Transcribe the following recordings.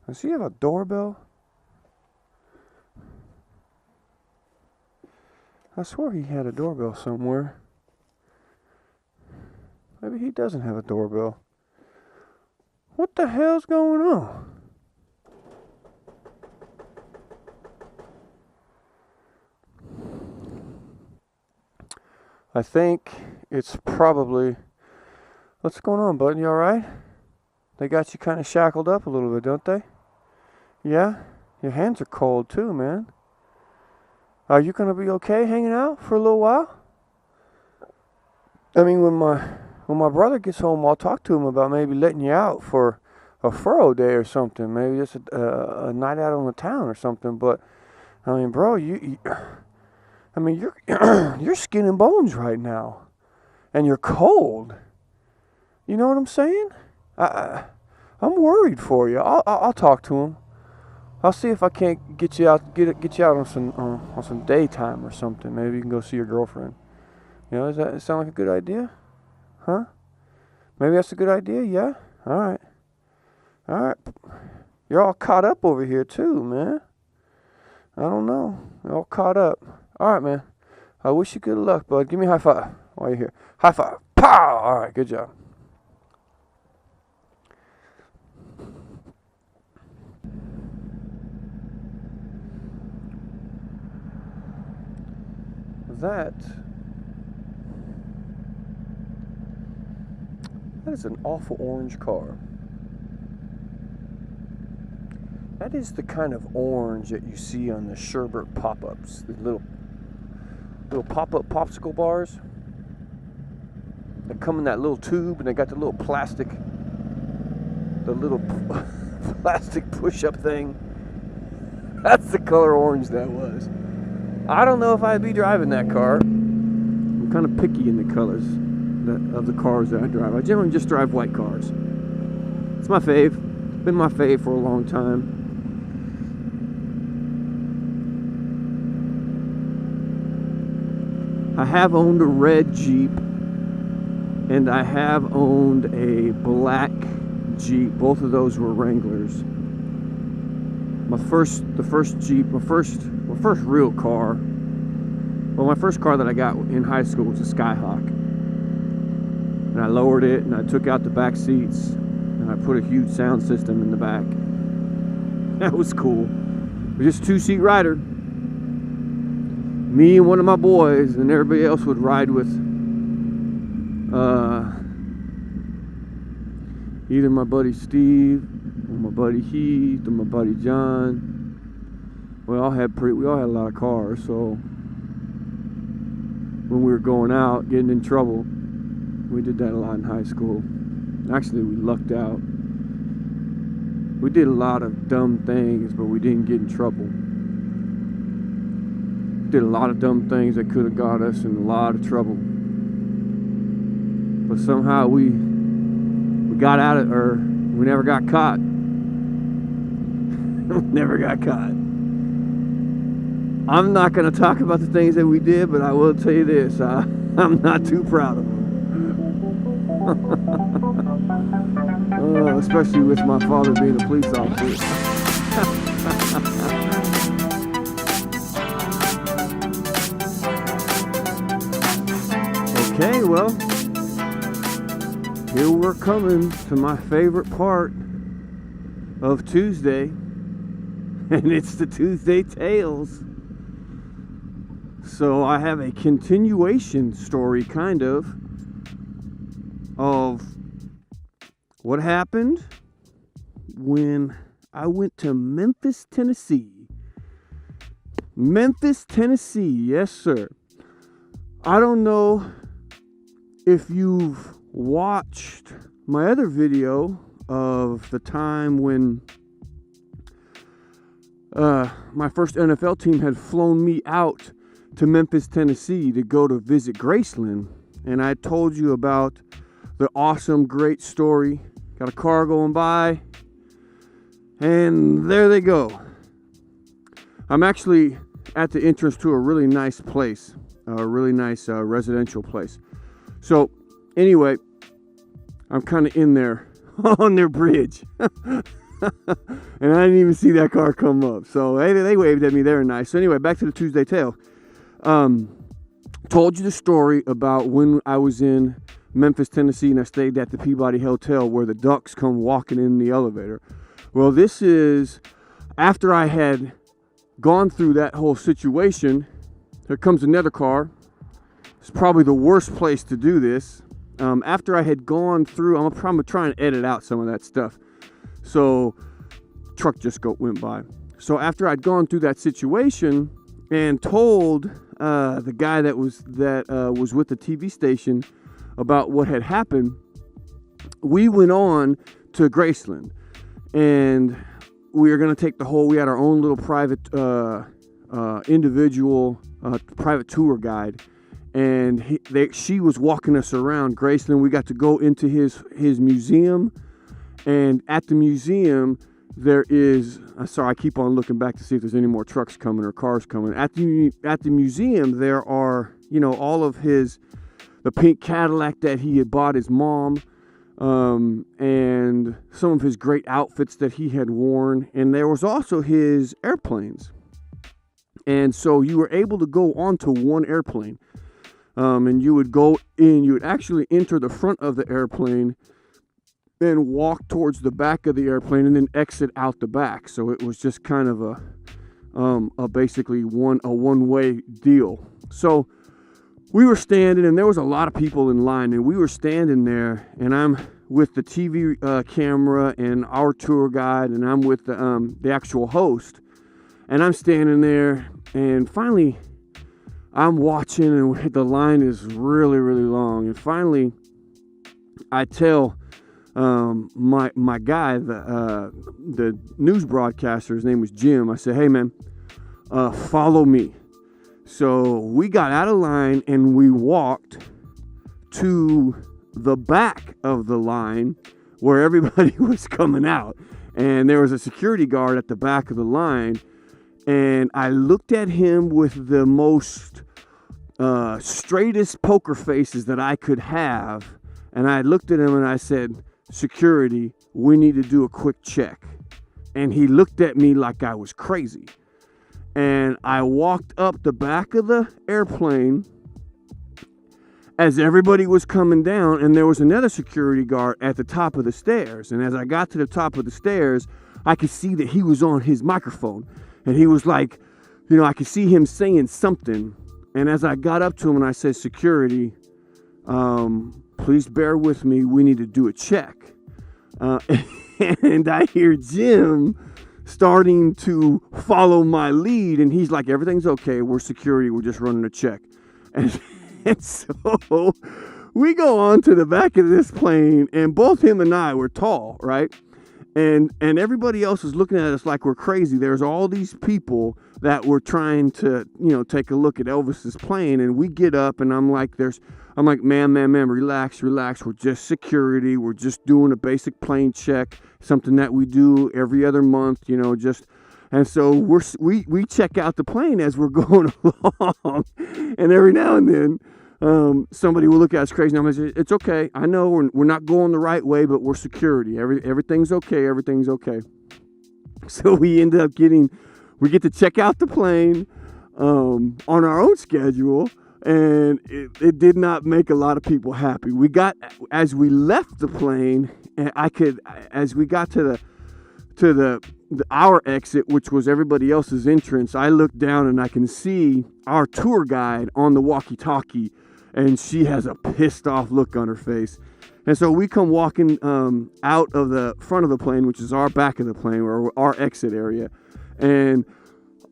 Does he have a doorbell? I swore he had a doorbell somewhere. Maybe he doesn't have a doorbell. What the hell's going on? I think it's probably... What's going on, bud? You alright? They got you kind of shackled up a little bit, don't they? Yeah? Your hands are cold too, man. Are you going to be okay hanging out for a little while? I mean, when my brother gets home, I'll talk to him about maybe letting you out for a furrow day or something. Maybe just a night out on the town or something. But, I mean, bro, I mean, you're skin and bones right now. And you're cold. You know what I'm saying? I'm worried for you. I'll talk to him. I'll see if I can't get you out on some daytime or something. Maybe you can go see your girlfriend. You know, does that sound like a good idea? Huh? Maybe that's a good idea. Yeah. All right. All right. You're all caught up over here too, man. I don't know. You're all caught up. All right, man. I wish you good luck, bud. Give me a high five while you're here. High five. Pow! All right. Good job. That is an awful orange car. That is the kind of orange that you see on the sherbet pop-ups, the little pop-up popsicle bars. They come in that little tube, and they got the little plastic push-up thing. That's the color orange that was. I don't know if I'd be driving that car. I'm kind of picky in the colors of the cars that I drive. I generally just drive white cars. It's my fave. It's been my fave for a long time. I have owned a red Jeep, and I have owned a black Jeep. Both of those were Wranglers. My first real car, well, my first car that I got in high school was a Skyhawk. And I lowered it, and I took out the back seats, and I put a huge sound system in the back. That was cool. It was just a two-seat rider. Me and one of my boys, and everybody else would ride with either my buddy Steve, or my buddy Heath, or my buddy John. We all had a lot of cars, so when we were going out, getting in trouble, we did that a lot in high school. Actually, we lucked out. We did a lot of dumb things, but we didn't get in trouble. Did a lot of dumb things that could have got us in a lot of trouble. But somehow we got out of it, or we never got caught. Never got caught. I'm not going to talk about the things that we did, but I will tell you this. I'm not too proud of them. Especially with my father being a police officer. Okay, well, here we're coming to my favorite part of Tuesday, and it's the Tuesday Tales. So I have a continuation story, kind of what happened when I went to Memphis, Tennessee. Memphis, Tennessee, yes sir. I don't know if you've watched my other video of the time when my first NFL team had flown me out to Memphis, Tennessee to go to visit Graceland. And I told you about the awesome, great story. Got a car going by, and there they go. I'm actually at the entrance to a really nice place, a really nice residential place. So anyway, I'm kind of in there on their bridge. And I didn't even see that car come up. So they waved at me. They were nice. So anyway, back to the Tuesday Tale. Told you the story about when I was in Memphis, Tennessee, and I stayed at the Peabody Hotel where the ducks come walking in the elevator. Well, this is after I had gone through that whole situation. There comes another car. It's probably the worst place to do this. After I had gone through, I'm probably trying to edit out some of that stuff. So, truck just went by. So after I'd gone through that situation and told the guy that was with the TV station about what had happened, we went on to Graceland, and we were going to take we had our own little private individual private tour guide, and she was walking us around Graceland. We got to go into his museum, and at the museum there is, sorry, I keep on looking back to see if there's any more trucks coming or cars coming. At the museum there are, all of the pink Cadillac that he had bought his mom, and some of his great outfits that he had worn, and there was also his airplanes. And so you were able to go onto one airplane, and you would go in, you would actually enter the front of the airplane, then walk towards the back of the airplane, and then exit out the back. So it was just kind of a basically one-way deal. So we were standing, and there was a lot of people in line, and we were standing there, and I'm with the TV camera and our tour guide, and I'm with the actual host, and I'm standing there, and finally I'm watching, and the line is really, really long, and finally I tell my guy, the news broadcaster, his name was Jim, I said, hey man, follow me. So we got out of line and we walked to the back of the line where everybody was coming out, and there was a security guard at the back of the line, and I looked at him with the most straightest poker faces that I could have, and I looked at him and I said, security, we need to do a quick check. And he looked at me like I was crazy. And I walked up the back of the airplane as everybody was coming down, and there was another security guard at the top of the stairs. And as I got to the top of the stairs, I could see that he was on his microphone. And he was like, I could see him saying something. And as I got up to him and I said, security, please bear with me, we need to do a check. And I hear Jim starting to follow my lead, and he's like, everything's okay, we're security, we're just running a check. And so we go on to the back of this plane, and both him and I were tall, right? And everybody else is looking at us like we're crazy. There's all these people that were trying to, take a look at Elvis's plane, and we get up, and I'm like, man, relax. We're just security. We're just doing a basic plane check, something that we do every other month, and so we check out the plane as we're going along, and every now and then somebody will look at us crazy. And I'm like, it's okay. I know we're not going the right way, but we're security. Everything's okay. Everything's okay. So we end up we get to check out the plane on our own schedule. And it did not make a lot of people happy. As we left the plane, and as we got to our exit, which was everybody else's entrance, I looked down and I can see our tour guide on the walkie-talkie, and she has a pissed off look on her face. And so we come walking out of the front of the plane, which is our back of the plane, or our exit area, and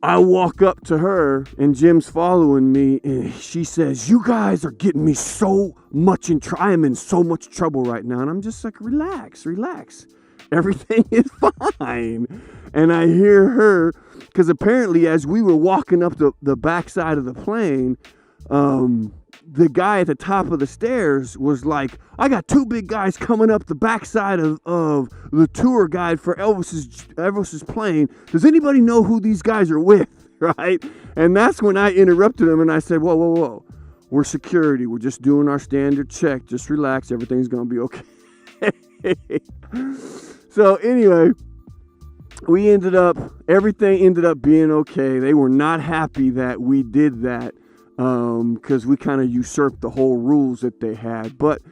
I walk up to her, and Jim's following me, and she says, you guys are getting me so much I am in so much trouble right now. And I'm just like, relax. Everything is fine. And I hear her because apparently as we were walking up the backside of the plane, the guy at the top of the stairs was like, I got 2 big guys coming up the backside of the tour guide for Elvis's plane. Does anybody know who these guys are with? Right? And that's when I interrupted him and I said, whoa, whoa, whoa. We're security. We're just doing our standard check. Just relax. Everything's going to be okay. So anyway, everything ended up being okay. They were not happy that we did that. Because we kind of usurped the whole rules that they had, but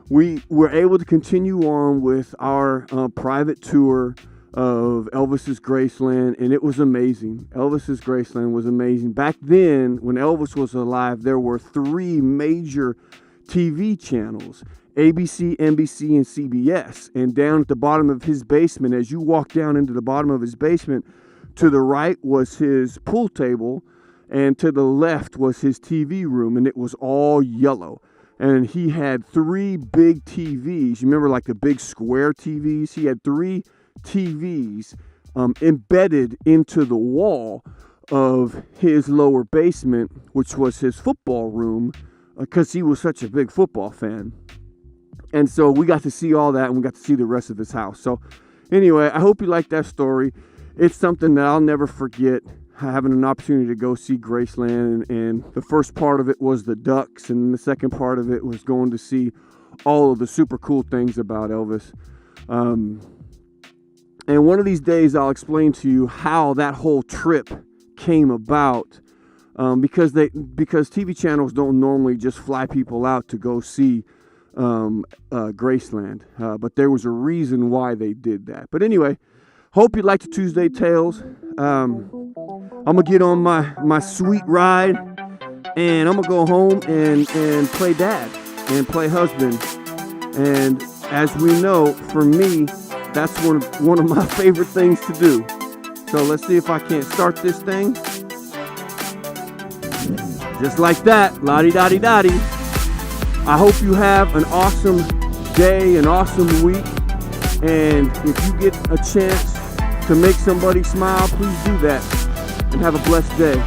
we were able to continue on with our private tour of Elvis's Graceland, and it was amazing. Elvis's Graceland was amazing. Back then, when Elvis was alive, there were 3 major TV channels: ABC, NBC, and CBS. And down at the bottom of his basement, as you walk down into the bottom of his basement, to the right was his pool table, and to the left was his TV room, and it was all yellow. And he had 3 big TVs. You remember, like the big square TVs? He had 3 TVs embedded into the wall of his lower basement, which was his football room, because he was such a big football fan. And so we got to see all that, and we got to see the rest of his house. So anyway, I hope you like that story. It's something that I'll never forget, having an opportunity to go see Graceland. And the first part of it was the ducks, and the second part of it was going to see all of the super cool things about Elvis. And one of these days I'll explain to you how that whole trip came about, because TV channels don't normally just fly people out to go see Graceland, but there was a reason why they did that. But anyway, hope you liked the Tuesday Tales. I'm gonna get on my sweet ride, and I'm gonna go home and play dad and play husband. And as we know, for me, that's one of my favorite things to do. So let's see if I can't start this thing. Just like that, la-di-da-di-da-di. I hope you have an awesome day, an awesome week. And if you get a chance to make somebody smile, please do that. And have a blessed day.